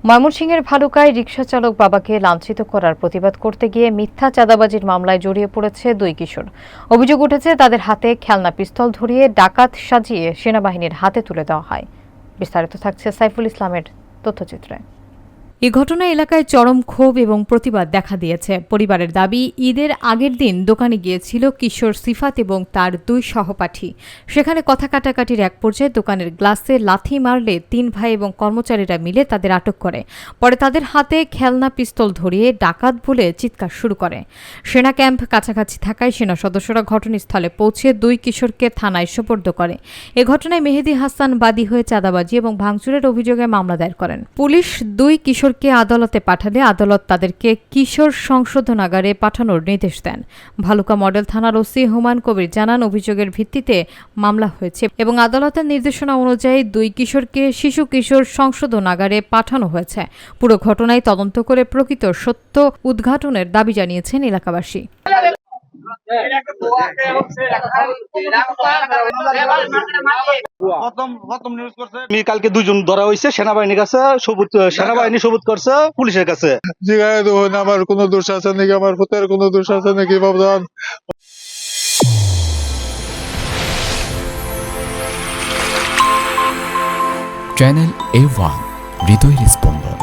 ময়মনসিংহের ভালুকায় রিকশাচালক বাবাকে লাঞ্ছিত করার প্রতিবাদ করতে গিয়ে মিথ্যা চাঁদাবাজির মামলায় জড়িয়ে পড়েছে দুই কিশোর। অভিযোগ উঠেছে তাদের হাতে খেলনা পিস্তল ধরিয়ে ডাকাত সাজিয়ে সেনাবাহিনীর হাতে তুলে দেওয়া হয়। বিস্তারিত থাকছে সাইফুল ইসলামের তথ্যচিত্রে। এ ঘটনায় এলাকায় চরম ক্ষোভ এবং প্রতিবাদ দেখা দিয়েছে। পরিবারের দাবি, ঈদের আগের দিন দোকানে গিয়েছিল কিশোর সিফাত এবং তার দুই সহপাঠী। সেখানে কথা কাটাকাটির এক পর্যায়ে দোকানের গ্লাসে লাথি মারলে তিন ভাই এবং কর্মচারীরা মিলে তাদের আটক করে। পরে তাদের হাতে খেলনা পিস্তল ধরিয়ে ডাকাত বলে চিৎকার শুরু করে। সেনা ক্যাম্প কাছাকাছি থাকায় সেনা সদস্যরা ঘটনাস্থলে পৌঁছে দুই কিশোরকে থানায় সোপর্দ করে। এ ঘটনায় মেহেদী হাসান বাদী হয়ে চাঁদাবাজি এবং ভাঙচুরের অভিযোগে মামলা দায়ের করেন। পুলিশ দুই কিশোর আদালতে পাঠালে আদালত তাদেরকে কিশোর সংশোধনাগারে পাঠানোর নির্দেশ দেন। ভালুকা মডেল থানার ওসি হুমায়ুন কবির জানান, অভিযোগের ভিত্তিতে মামলা হয়েছে এবং আদালতের নির্দেশনা অনুযায়ী দুই কিশোরকে শিশু কিশোর সংশোধনাগারে পাঠানো হয়েছে। পুরো ঘটনায় তদন্ত করে প্রকৃত সত্য উদ্ঘাটনের দাবি জানিয়েছেন এলাকাবাসী। কালকে দুজন ধরা হয়েছে সেনাবাহিনীর কাছে, সেনাবাহিনী সবুত করছে পুলিশের কাছে। আমার কোনো দোষ আছে নাকি, আমার পুতের কোনো দোষ আছে নাকি বাবজান? চ্যানেল A1 হৃদয়ের স্পন্দন।